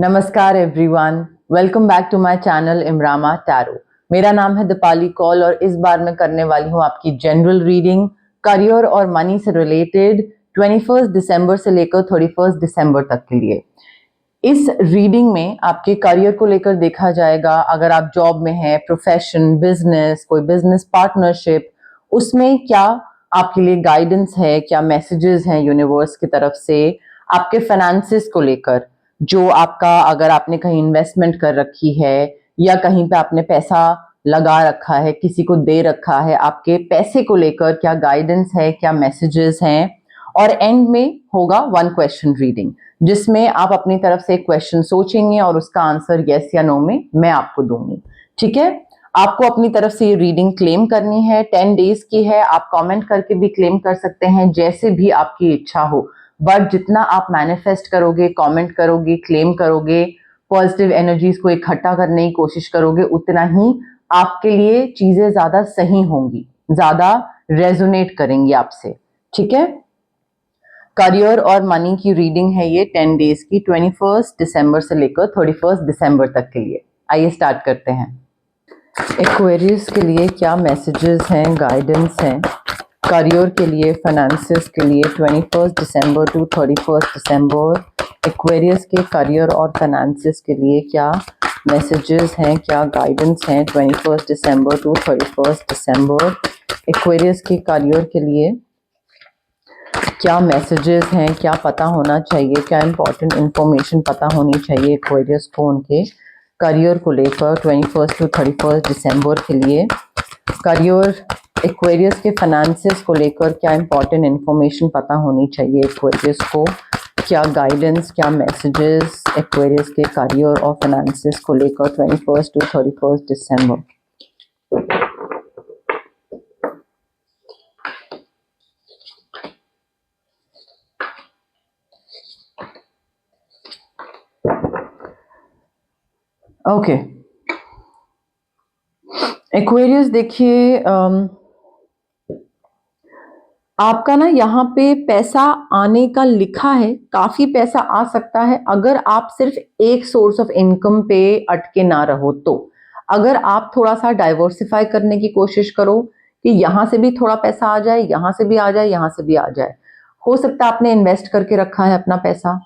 नमस्कार everyone, welcome back to my channel इमरामा tarot. मेरा नाम है दीपाली कौल और इस बार मैं करने वाली हूँ आपकी जनरल रीडिंग करियर और मनी से रिलेटेड 21 दिसंबर से लेकर 31 दिसंबर तक के लिए। इस रीडिंग में आपके करियर को लेकर देखा जाएगा, अगर आप जॉब में हैं, प्रोफेशन, बिजनेस, कोई बिजनेस पार्टनरशिप, उसमें क्या आपके लिए गाइडेंस है, क्या मैसेजेस हैं यूनिवर्स की तरफ से। आपके फाइनेंसेस को लेकर, जो आपका, अगर आपने कहीं इन्वेस्टमेंट कर रखी है या कहीं पे आपने पैसा लगा रखा है, किसी को दे रखा है, आपके पैसे को लेकर क्या गाइडेंस है, क्या मैसेजेस हैं। और एंड में होगा 1 क्वेश्चन रीडिंग, जिसमें आप अपनी तरफ से एक क्वेश्चन सोचेंगे और उसका आंसर यस या नो में मैं आपको दूंगी। ठीक है, आपको अपनी तरफ से ये रीडिंग क्लेम करनी है, 10 डेज की है। आप कमेंट करके भी क्लेम कर सकते हैं, जैसे भी आपकी इच्छा हो। बट जितना आप मैनिफेस्ट करोगे, कमेंट करोगे, क्लेम करोगे, पॉजिटिव एनर्जीज को इकट्ठा करने की कोशिश करोगे, उतना ही आपके लिए चीजें ज्यादा सही होंगी, ज्यादा रेजोनेट करेंगी आपसे। ठीक है, करियर और मनी की रीडिंग है ये 10 डेज की, 21 दिसंबर से लेकर 31 दिसंबर तक के लिए। आइए स्टार्ट करते हैं। एक्वेरियस के लिए क्या मैसेजेस हैं, गाइडेंस हैं करियर के लिए, फाइनेंसेस के लिए 21 दिसंबर टू 31 दिसंबर। एक्वेरियस के करियर और फाइनेंसेस के लिए क्या मैसेजेस हैं, क्या गाइडेंस हैं 21 दिसंबर टू 31 दिसंबर। एक्वेरियस के करियर के लिए क्या मैसेजेस हैं, क्या पता होना चाहिए, क्या इंपॉर्टेंट इंफॉर्मेशन पता होनी चाहिए एक्वेरियस को उनके करियर को लेकर 21 टू 31 दिसंबर के लिए। करियर, एक्वेरियस के फाइनेंसेस को लेकर क्या इंपॉर्टेंट इंफॉर्मेशन पता होनी चाहिए एक्वेरियस को, क्या गाइडेंस, क्या मैसेजेस एक्वेरियस के करियर और फाइनेंसेस को लेकर 21 टू 31 दिसंबर। ओके, एक्वेरियस देखिए, आपका ना यहाँ पे पैसा आने का लिखा है, काफी पैसा आ सकता है अगर आप सिर्फ एक सोर्स ऑफ इनकम पे अटके ना रहो तो। अगर आप थोड़ा सा डाइवर्सिफाई करने की कोशिश करो कि यहाँ से भी थोड़ा पैसा आ जाए, यहाँ से भी आ जाए, यहाँ से भी आ जाए। हो सकता है आपने इन्वेस्ट करके रखा है अपना पैसा,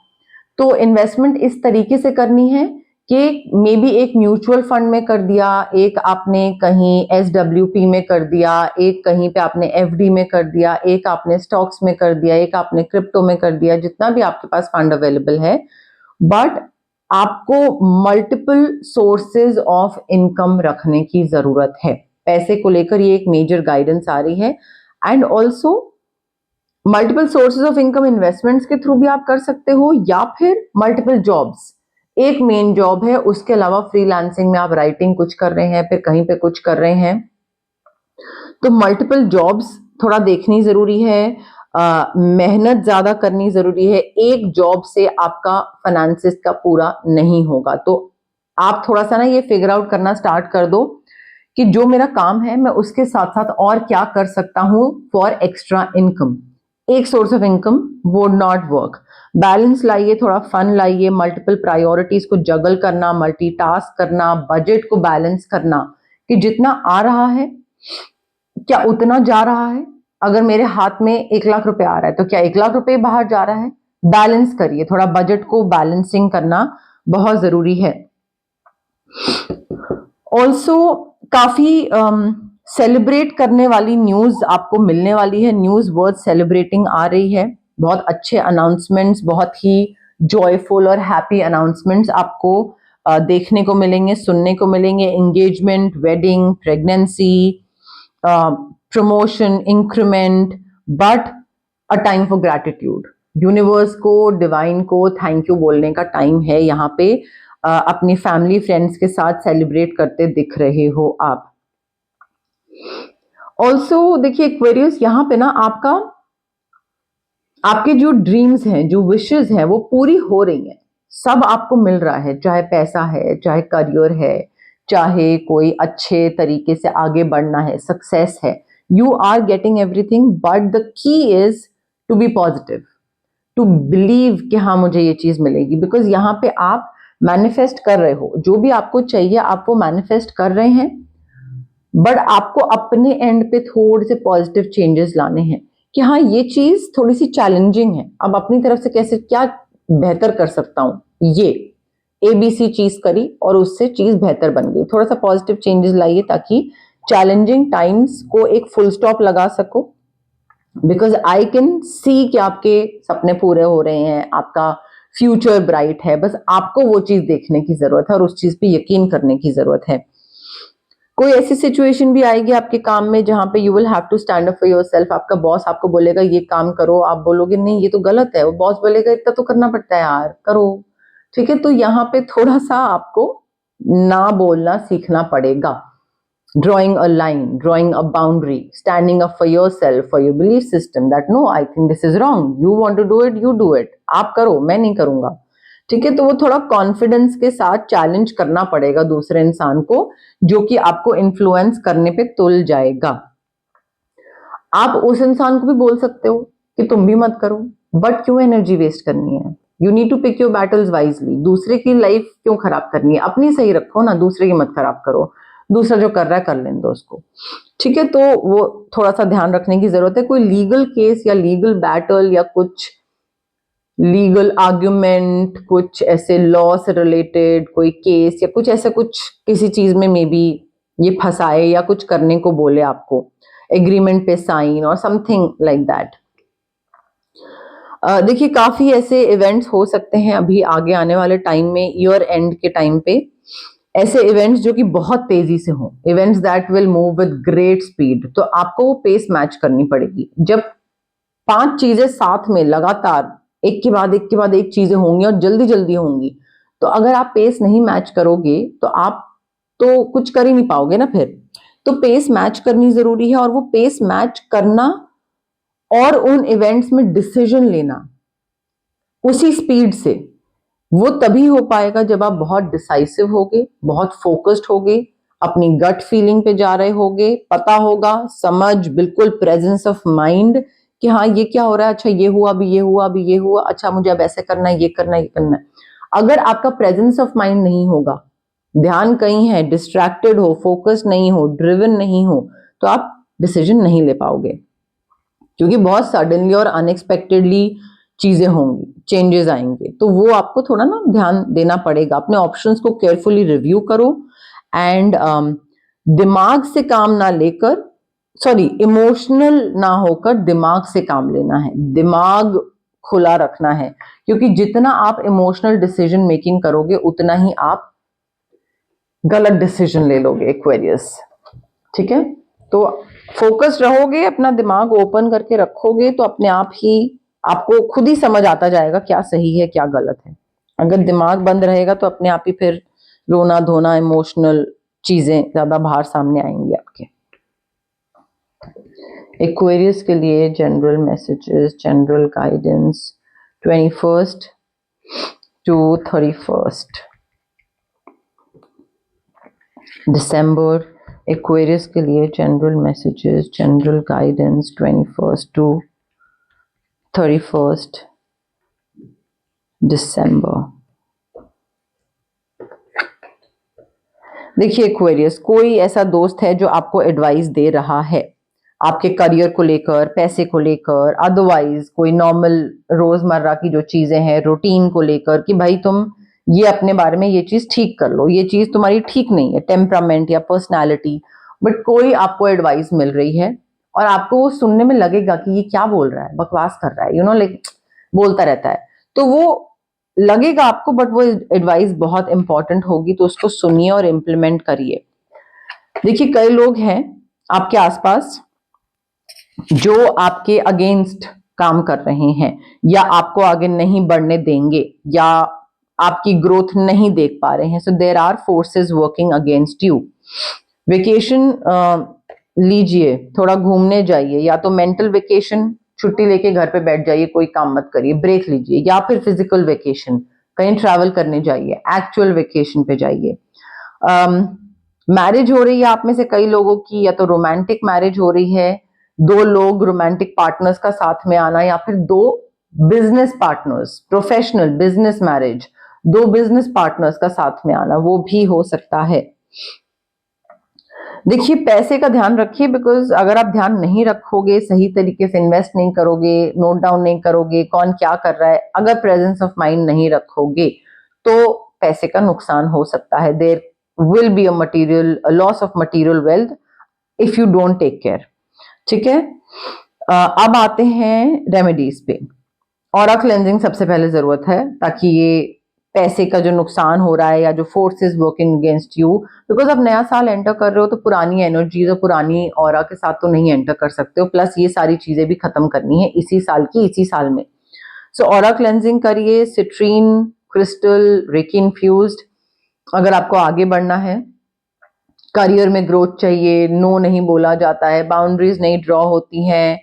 तो इन्वेस्टमेंट इस तरीके से करनी है कि मे बी एक म्यूचुअल फंड में कर दिया, एक आपने कहीं SWP में कर दिया, एक कहीं पे आपने FD में कर दिया, एक आपने स्टॉक्स में कर दिया, एक आपने क्रिप्टो में कर दिया, जितना भी आपके पास फंड अवेलेबल है। बट आपको मल्टीपल सोर्सेज ऑफ इनकम रखने की जरूरत है। पैसे को लेकर ये एक मेजर गाइडेंस आ रही है। And also multiple sources of income investments के थ्रू भी आप कर सकते हो, या फिर मल्टीपल जॉब्स। एक मेन जॉब है, उसके अलावा फ्रीलांसिंग में आप राइटिंग कुछ कर रहे हैं, फिर कहीं पे कुछ कर रहे हैं, तो मल्टीपल जॉब्स थोड़ा देखनी जरूरी है। मेहनत ज्यादा करनी जरूरी है। एक जॉब से आपका फाइनेंसिस का पूरा नहीं होगा, तो आप थोड़ा सा ना ये फिगर आउट करना स्टार्ट कर दो कि जो मेरा काम है मैं उसके साथ साथ और क्या कर सकता हूं फॉर एक्स्ट्रा इनकम। एक source of income would not work. Balance लाइए, थोड़ा फन लाइए, मल्टीपल प्रायोरिटीज को जगल करना, मल्टीटास्क करना, बजट को बैलेंस करना कि जितना आ रहा है क्या उतना जा रहा है। अगर मेरे हाथ में 1 लाख रुपए आ रहा है तो क्या 1 लाख रुपए बाहर जा रहा है। बैलेंस करिए, थोड़ा बजट को बैलेंसिंग करना बहुत जरूरी है। ऑल्सो काफी सेलिब्रेट करने वाली न्यूज आपको मिलने वाली है। न्यूज वर्थ सेलिब्रेटिंग आ रही है। बहुत अच्छे अनाउंसमेंट्स, बहुत ही जॉयफुल और हैप्पी अनाउंसमेंट्स आपको देखने को मिलेंगे, सुनने को मिलेंगे। Engagement, wedding, pregnancy, promotion, increment, but a time for gratitude. Universe को, डिवाइन को थैंक यू बोलने का टाइम है यहाँ पे। अपनी फैमिली फ्रेंड्स के साथ सेलिब्रेट करते दिख रहे हो आप। ऑल्सो देखिए एक्वेरियस, यहाँ पे ना आपके जो ड्रीम्स हैं, जो विशेस हैं, वो पूरी हो रही हैं। सब आपको मिल रहा है, चाहे पैसा है, चाहे करियर है, चाहे कोई अच्छे तरीके से आगे बढ़ना है, सक्सेस है। You are getting everything, but the key is to be positive, to believe कि हाँ मुझे ये चीज मिलेगी। बिकॉज यहाँ पे आप मैनिफेस्ट कर रहे हो, जो भी आपको चाहिए आप वो मैनिफेस्ट कर रहे हैं, बट आपको अपने एंड पे थोड़े से पॉजिटिव चेंजेस लाने हैं कि हाँ ये चीज थोड़ी सी चैलेंजिंग है, अब अपनी तरफ से कैसे क्या बेहतर कर सकता हूं, ये ABC चीज करी और उससे चीज बेहतर बन गई। थोड़ा सा पॉजिटिव चेंजेस लाइए ताकि चैलेंजिंग टाइम्स को एक फुल स्टॉप लगा सको, बिकॉज आई कैन सी कि आपके सपने पूरे हो रहे हैं, आपका फ्यूचर ब्राइट है, बस आपको वो चीज देखने की जरूरत है और उस चीज पे यकीन करने की जरूरत है। कोई ऐसी सिचुएशन भी आएगी आपके काम में जहां पे you will have to stand up for yourself. आपका बॉस आपको बोलेगा ये काम करो, आप बोलोगे नहीं ये तो गलत है, वो बॉस बोलेगा इतना तो करना पड़ता है यार करो, ठीक है। तो यहाँ पे थोड़ा सा आपको ना बोलना सीखना पड़ेगा। Drawing a line, drawing a boundary, standing up for yourself, for your belief system that no I think this is wrong, you want to do it, you do it, आप करो मैं नहीं करूंगा, ठीक है। तो वो थोड़ा कॉन्फिडेंस के साथ चैलेंज करना पड़ेगा दूसरे इंसान को, जो कि आपको इन्फ्लुएंस करने पे तुल जाएगा। आप उस इंसान को भी बोल सकते हो कि तुम भी मत करो, बट क्यों एनर्जी वेस्ट करनी है, you need to pick your battles wisely. दूसरे की लाइफ क्यों खराब करनी है, अपनी सही रखो ना, दूसरे की मत खराब करो, दूसरा जो कर रहा है कर लेने दो उसको, ठीक है। तो वो थोड़ा सा ध्यान रखने की जरूरत है। कोई लीगल केस या लीगल बैटल या कुछ लीगल आर्ग्यूमेंट, कुछ ऐसे लॉ से रिलेटेड कोई केस या कुछ ऐसा कुछ किसी चीज में मे बी ये फंसाए या कुछ करने को बोले आपको, एग्रीमेंट पे साइन और समथिंग लाइक दैट। देखिए काफी ऐसे इवेंट्स हो सकते हैं अभी आगे आने वाले टाइम में, ईयर एंड के टाइम पे, ऐसे इवेंट्स जो कि बहुत तेजी से हों, events that will move with great speed. तो आपको वो पेस मैच करनी पड़ेगी। जब 5 चीजें साथ में लगातार एक के बाद एक के बाद एक चीजें होंगी और जल्दी जल्दी होंगी, तो अगर आप पेस नहीं मैच करोगे तो आप तो कुछ कर ही नहीं पाओगे ना फिर। तो पेस मैच करनी जरूरी है, और वो पेस मैच करना और उन इवेंट्स में डिसीजन लेना उसी स्पीड से, वो तभी हो पाएगा जब आप बहुत डिसाइसिव होगे, बहुत फोकस्ड होगे, अपनी गट फीलिंग पे जा रहे होगे, पता होगा, समझ, बिल्कुल प्रेजेंस ऑफ माइंड कि हाँ ये क्या हो रहा है, अच्छा ये हुआ, अभी ये हुआ, अभी ये हुआ, अच्छा मुझे अब ऐसे करना है, ये करना है, ये करना है। अगर आपका प्रेजेंस ऑफ माइंड नहीं होगा, ध्यान कहीं है, डिस्ट्रैक्टेड हो, फोकस नहीं हो, ड्रिवन नहीं हो, तो आप डिसीजन नहीं ले पाओगे, क्योंकि बहुत सडनली और अनएक्सपेक्टेडली चीजें होंगी, चेंजेस आएंगे। तो वो आपको थोड़ा ना ध्यान देना पड़ेगा, अपने ऑप्शंस को केयरफुली रिव्यू करो एंड दिमाग से काम ना लेकर, सॉरी इमोशनल ना होकर दिमाग से काम लेना है, दिमाग खुला रखना है, क्योंकि जितना आप इमोशनल डिसीजन मेकिंग करोगे उतना ही आप गलत डिसीजन ले लोगे एक्वेरियस, ठीक है। तो फोकस रहोगे, अपना दिमाग ओपन करके रखोगे, तो अपने आप ही आपको खुद ही समझ आता जाएगा क्या सही है क्या गलत है। अगर दिमाग बंद रहेगा तो अपने आप ही फिर रोना धोना इमोशनल चीजें ज्यादा बाहर सामने आएंगी आपके। एक्वेरियस के लिए general messages, general guidance 21st to 31st December. Aquarius के लिए general messages, general guidance 21st to 31st दिसंबर। देखिए एक्वेरियस, कोई ऐसा दोस्त है जो आपको एडवाइस दे रहा है आपके करियर को लेकर, पैसे को लेकर, अदरवाइज कोई नॉर्मल रोजमर्रा की जो चीजें हैं रूटीन को लेकर, कि भाई तुम ये अपने बारे में ये चीज ठीक कर लो, ये चीज तुम्हारी ठीक नहीं है, टेम्परामेंट या पर्सनालिटी। बट कोई आपको एडवाइस मिल रही है और आपको वो सुनने में लगेगा कि ये क्या बोल रहा है, बकवास कर रहा है, लाइक बोलता रहता है, तो वो लगेगा आपको, बट वो एडवाइस बहुत इंपॉर्टेंट होगी, तो उसको सुनिए और इम्प्लीमेंट करिए। देखिए कई लोग हैं आपके आसपास जो आपके अगेंस्ट काम कर रहे हैं, या आपको आगे नहीं बढ़ने देंगे, या आपकी ग्रोथ नहीं देख पा रहे हैं। So there are forces working against you. Vacation लीजिए, थोड़ा घूमने जाइए, या तो मेंटल वेकेशन, छुट्टी लेके घर पे बैठ जाइए, कोई काम मत करिए, ब्रेक लीजिए, या फिर फिजिकल वेकेशन, कहीं ट्रैवल करने जाइए, एक्चुअल वेकेशन पे जाइए। मैरिज हो रही है आप में से कई लोगों की, या तो रोमांटिक मैरिज हो रही है, 2 लोग रोमांटिक पार्टनर्स का साथ में आना, या फिर 2 business partners, professional business marriage, दो बिजनेस पार्टनर्स का साथ में आना, वो भी हो सकता है। देखिए पैसे का ध्यान रखिए, बिकॉज अगर आप ध्यान नहीं रखोगे, सही तरीके से इन्वेस्ट नहीं करोगे, नोट डाउन नहीं करोगे कौन क्या कर रहा है, अगर प्रेजेंस ऑफ माइंड नहीं रखोगे तो पैसे का नुकसान हो सकता है। There will be a loss of material wealth if you don't take care. ठीक है, अब आते हैं रेमेडीज पे। ऑरा क्लेंजिंग सबसे पहले जरूरत है, ताकि ये पैसे का जो नुकसान हो रहा है या जो forces working against you, because आप नया साल एंटर कर रहे हो तो पुरानी एनर्जीज और पुरानी ऑरा के साथ तो नहीं एंटर कर सकते हो, प्लस ये सारी चीजें भी खत्म करनी है इसी साल में। सो ऑरा क्लेंजिंग करिए, सिट्रीन क्रिस्टल रेकी इन्फ्यूज्ड। अगर आपको आगे बढ़ना है, करियर में ग्रोथ चाहिए, नो नहीं बोला जाता है, बाउंड्रीज नहीं ड्रॉ होती हैं,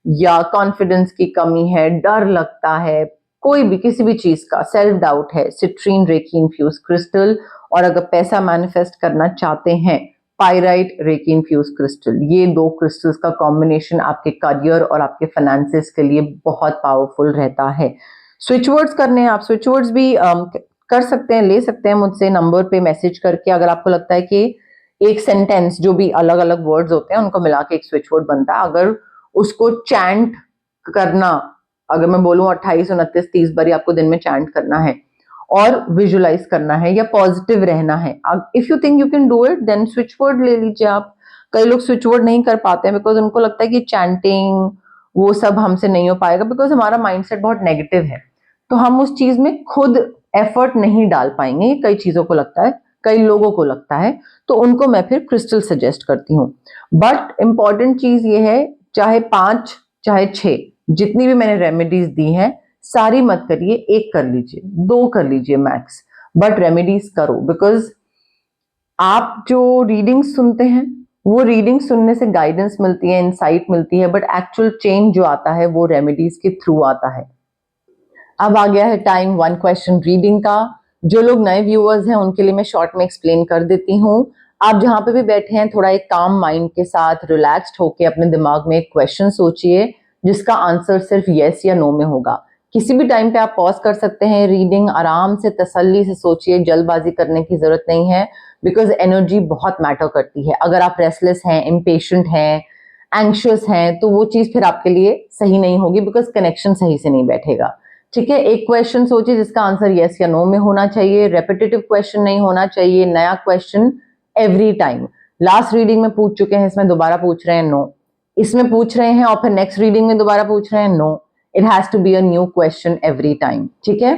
या कॉन्फिडेंस की कमी है, डर लगता है, कोई भी किसी भी चीज का सेल्फ डाउट है, सिट्रीन रेकी इन्फ्यूज क्रिस्टल। और अगर पैसा मैनिफेस्ट करना चाहते हैं, पाइराइट रेकी इन्फ्यूज क्रिस्टल। ये दो क्रिस्टल्स का कॉम्बिनेशन आपके करियर और आपके फाइनेंसेस के लिए बहुत पावरफुल रहता है। स्विच वर्ड्स करने हैं, आप स्विच वर्ड्स भी कर सकते हैं, ले सकते हैं मुझसे नंबर पे मैसेज करके। अगर आपको लगता है कि एक सेंटेंस जो भी अलग अलग वर्ड्स होते हैं उनको मिला के एक स्विच वर्ड बनता है, अगर उसको चैंट करना, अगर मैं बोलूं 28, 29, 30 बारी आपको दिन में चैंट करना है और विजुलाइज करना है या पॉजिटिव रहना है, if you think you can do it then switch word ले लीजिए आप। कई लोग स्विच वर्ड नहीं कर पाते हैं बिकॉज उनको लगता है कि चैंटिंग वो सब हमसे नहीं हो पाएगा, बिकॉज हमारा माइंडसेट बहुत नेगेटिव है, तो हम उस चीज में खुद एफर्ट नहीं डाल पाएंगे। कई चीजों को लगता है, कई लोगों को लगता है, तो उनको मैं फिर क्रिस्टल सजेस्ट करती हूँ। बट इंपॉर्टेंट चीज ये है, चाहे 5 चाहे 6, जितनी भी मैंने रेमेडीज दी हैं सारी मत करिए, एक कर लीजिए, 2 कर लीजिए मैक्स, बट रेमेडीज करो। बिकॉज आप जो रीडिंग सुनते हैं वो रीडिंग सुनने से गाइडेंस मिलती है, इंसाइट मिलती है, बट एक्चुअल चेंज जो आता है वो रेमेडीज के थ्रू आता है। अब आ गया है टाइम 1 क्वेश्चन रीडिंग का। जो लोग नए व्यूअर्स हैं उनके लिए मैं शॉर्ट में एक्सप्लेन कर देती हूँ। आप जहां पे भी बैठे हैं थोड़ा एक काम माइंड के साथ रिलैक्स्ड होके अपने दिमाग में एक क्वेश्चन सोचिए जिसका आंसर सिर्फ यस या नो में होगा। किसी भी टाइम पे आप पॉज कर सकते हैं, रीडिंग आराम से तसल्ली से सोचिए, जल्दबाजी करने की जरूरत नहीं है, बिकॉज एनर्जी बहुत मैटर करती है। अगर आप रेस्टलेस हैं, इम्पेशेंट हैं, एंग्शियस हैं, तो वो चीज फिर आपके लिए सही नहीं होगी, बिकॉज कनेक्शन सही से नहीं बैठेगा। ठीक है, एक क्वेश्चन सोचिए जिसका आंसर यस या नो में होना चाहिए, रेपिटेटिव क्वेश्चन नहीं होना चाहिए, नया question every time. Last reading में पूछ चुके हैं, इसमें दोबारा पूछ रहे हैं, नो। इसमें पूछ रहे हैं और फिर नेक्स्ट रीडिंग में दोबारा पूछ रहे हैं, no. It has to be a new question every time. ठीक है,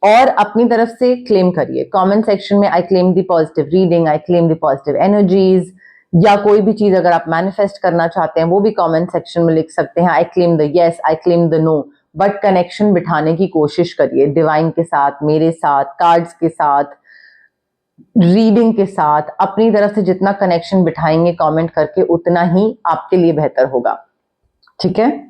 और अपनी तरफ से क्लेम करिए कमेंट सेक्शन में, आई claim the positive reading, I claim the positive energies, या कोई भी चीज अगर आप मैनिफेस्ट करना चाहते हैं वो भी कमेंट सेक्शन में लिख सकते हैं, I claim the yes, I claim the no. But connection बिठाने की कोशिश करिए डिवाइन के साथ, मेरे साथ, कार्ड्स के साथ, रीडिंग के साथ। अपनी तरफ से जितना कनेक्शन बिठाएंगे कमेंट करके उतना ही आपके लिए बेहतर होगा। ठीक है,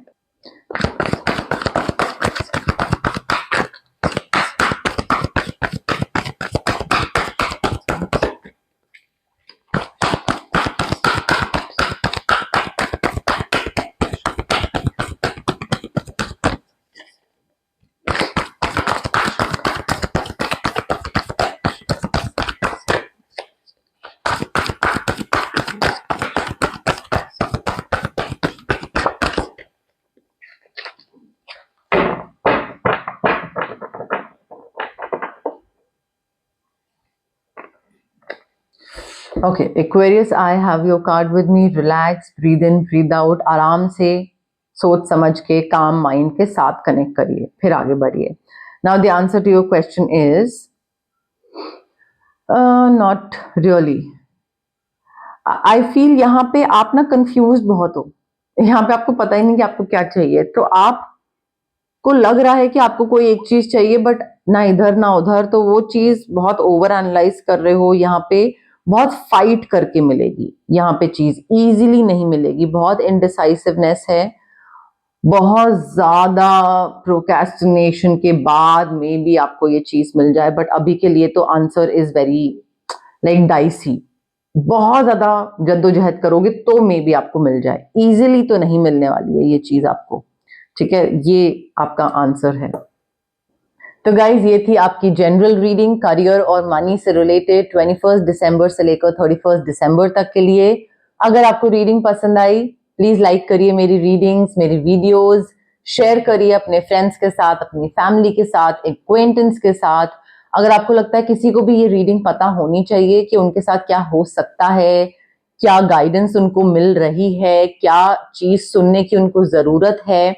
okay Aquarius, I have your card with me. Relax, breathe in, breathe out, आराम से सोच समझ के काम माइंड के साथ कनेक्ट करिए, फिर आगे बढ़िए। Now the answer to your question is not really. I feel यहाँ पे आप ना कंफ्यूज बहुत हो, यहाँ पे आपको पता ही नहीं कि आपको क्या चाहिए, तो आपको लग रहा है कि आपको कोई एक चीज चाहिए बट ना इधर ना उधर, तो वो चीज बहुत ओवर एनालाइज कर रहे हो। यहाँ पे बहुत फाइट करके मिलेगी, यहाँ पे चीज इजीली नहीं मिलेगी, बहुत इनडिसाइसिवनेस है, बहुत ज्यादा प्रोक्रेस्टिनेशन के बाद में भी आपको ये चीज मिल जाए, बट अभी के लिए तो answer is very like dicey. बहुत ज्यादा जद्दोजहद करोगे तो मे भी आपको मिल जाए, इजीली तो नहीं मिलने वाली है ये चीज आपको। ठीक है, ये आपका आंसर है। तो गाइज ये थी आपकी जनरल रीडिंग करियर और मनी से रिलेटेड 21 दिसंबर से लेकर 31 दिसंबर तक के लिए। अगर आपको रीडिंग पसंद आई प्लीज लाइक करिए मेरी रीडिंग्स, मेरी वीडियोस, शेयर करिए अपने फ्रेंड्स के साथ, अपनी फैमिली के साथ, एक्वेंटेंस के साथ। अगर आपको लगता है किसी को भी ये रीडिंग पता होनी चाहिए कि उनके साथ क्या हो सकता है, क्या गाइडेंस उनको मिल रही है, क्या चीज सुनने की उनको जरूरत है,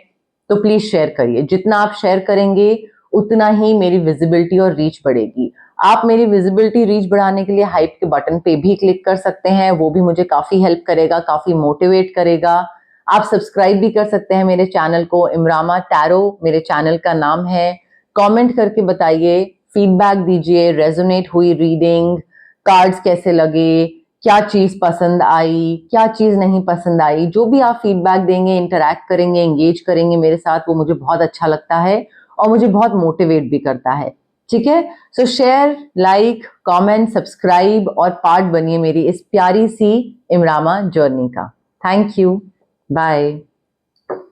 तो प्लीज शेयर करिए। जितना आप शेयर करेंगे उतना ही मेरी विजिबिलिटी और रीच बढ़ेगी। आप मेरी विजिबिलिटी रीच बढ़ाने के लिए हाइप के बटन पे भी क्लिक कर सकते हैं, वो भी मुझे काफी हेल्प करेगा, काफी मोटिवेट करेगा। आप सब्सक्राइब भी कर सकते हैं मेरे चैनल को, इमरामा टैरो मेरे चैनल का नाम है। कमेंट करके बताइए, फीडबैक दीजिए, रेजोनेट हुई रीडिंग, कार्ड्स कैसे लगे, क्या चीज पसंद आई, क्या चीज नहीं पसंद आई। जो भी आप फीडबैक देंगे, इंटरैक्ट करेंगे, एंगेज करेंगे मेरे साथ, वो मुझे बहुत अच्छा लगता है और मुझे बहुत मोटिवेट भी करता है। ठीक है, so share, like, comment, subscribe और पार्ट बनिए मेरी इस प्यारी सी इमरामा जर्नी का। Thank you, bye.